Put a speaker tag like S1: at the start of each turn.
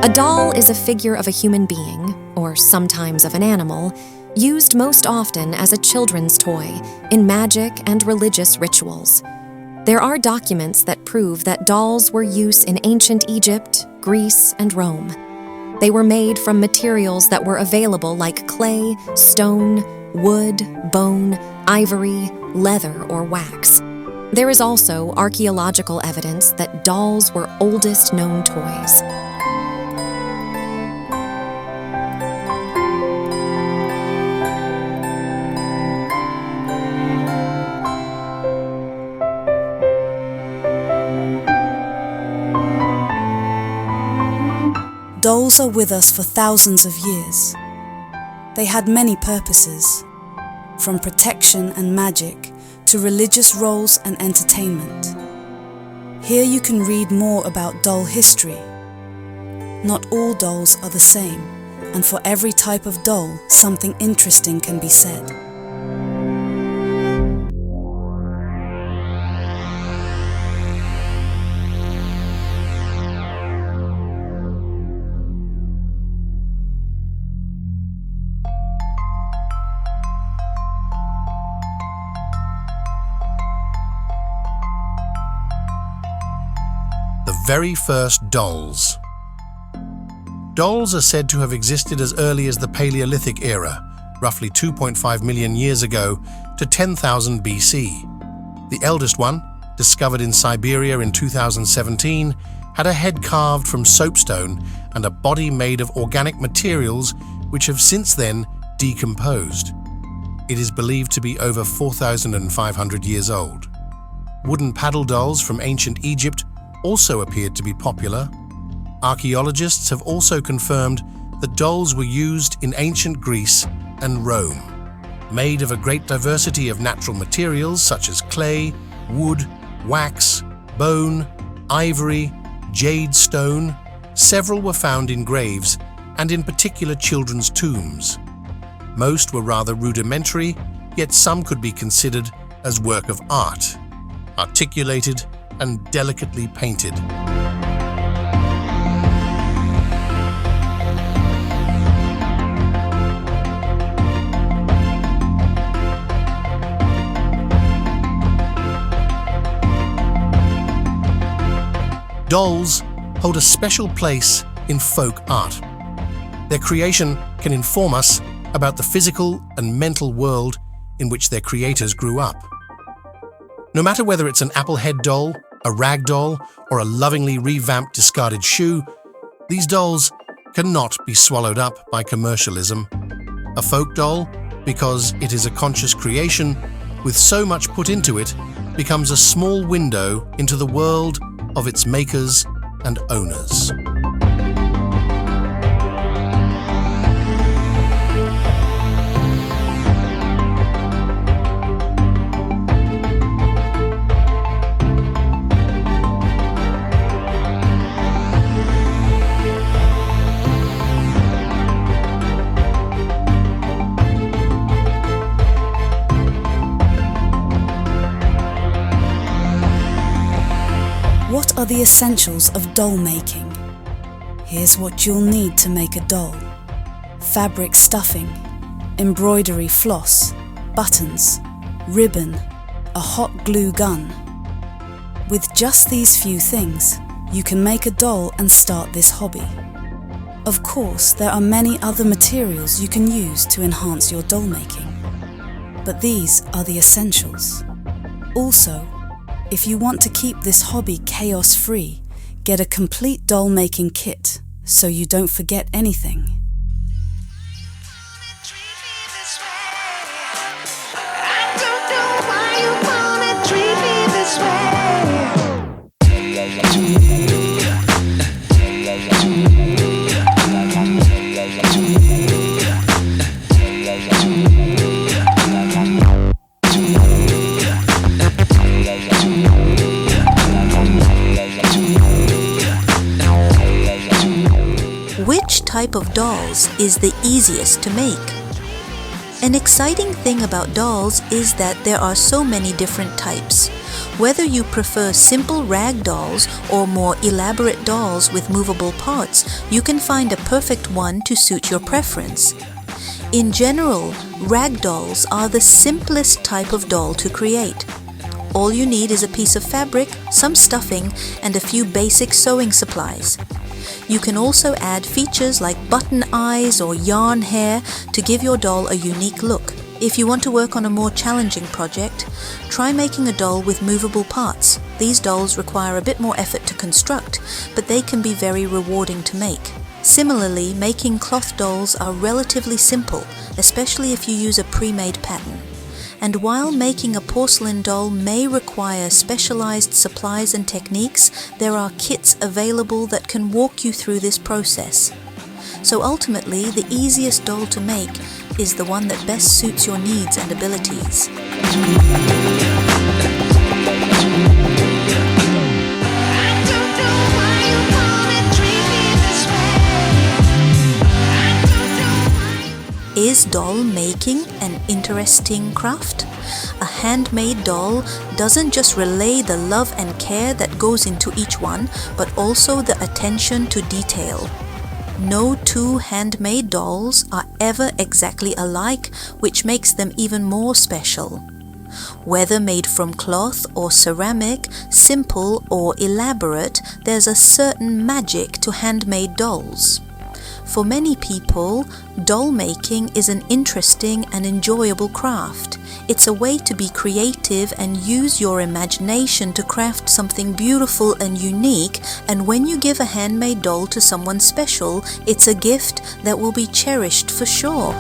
S1: A doll is a figure of a human being, or sometimes of an animal, used most often as a children's toy in magic and religious rituals. There are documents that prove that dolls were used in ancient Egypt, Greece, and Rome. They were made from materials that were available like clay, stone, wood, bone, ivory, leather, or wax. There is also archaeological evidence that dolls were oldest known toys.
S2: Dolls are with us for thousands of years. They had many purposes, from protection and magic to religious roles and entertainment. Here you can read more about doll history. Not all dolls are the same, and for every type of doll, something interesting can be said.
S3: The very first dolls. Dolls are said to have existed as early as the Paleolithic Era, roughly 2.5 million years ago, to 10,000 BC. The eldest one, discovered in Siberia in 2017, had a head carved from soapstone and a body made of organic materials which have since then decomposed. It is believed to be over 4,500 years old. Wooden paddle dolls from ancient Egypt also appeared to be popular. Archaeologists have also confirmed that dolls were used in ancient Greece and Rome. Made of a great diversity of natural materials such as clay, wood, wax, bone, ivory, jade stone, several were found in graves and in particular children's tombs. Most were rather rudimentary, yet some could be considered as work of art, articulated and delicately painted. Dolls hold a special place in folk art. Their creation can inform us about the physical and mental world in which their creators grew up. No matter whether it's an apple head doll, a rag doll, or a lovingly revamped discarded shoe, these dolls cannot be swallowed up by commercialism. A folk doll, because it is a conscious creation, with so much put into it, becomes a small window into the world of its makers and owners.
S2: What are the essentials of doll making? Here's what you'll need to make a doll: fabric stuffing, embroidery floss, buttons, ribbon, a hot glue gun. With just these few things, you can make a doll and start this hobby. Of course, there are many other materials you can use to enhance your doll making, but these are the essentials. Also, if you want to keep this hobby chaos-free, get a complete doll-making kit so you don't forget anything.
S4: I don't know why you wanna treat me this way. Which type of dolls is the easiest to make? An exciting thing about dolls is that there are so many different types. Whether you prefer simple rag dolls or more elaborate dolls with movable parts, you can find a perfect one to suit your preference. In general, rag dolls are the simplest type of doll to create. All you need is a piece of fabric, some stuffing, and a few basic sewing supplies. You can also add features like button eyes or yarn hair to give your doll a unique look. If you want to work on a more challenging project, try making a doll with movable parts. These dolls require a bit more effort to construct, but they can be very rewarding to make. Similarly, making cloth dolls are relatively simple, especially if you use a pre-made pattern. And while making a porcelain doll may require specialized supplies and techniques, there are kits available that can walk you through this process. So ultimately, the easiest doll to make is the one that best suits your needs and abilities. Is doll making an interesting craft? A handmade doll doesn't just relay the love and care that goes into each one, but also the attention to detail. No two handmade dolls are ever exactly alike, which makes them even more special. Whether made from cloth or ceramic, simple or elaborate, there's a certain magic to handmade dolls. For many people, doll making is an interesting and enjoyable craft. It's a way to be creative and use your imagination to craft something beautiful and unique, and when you give a handmade doll to someone special, it's a gift that will be cherished for sure.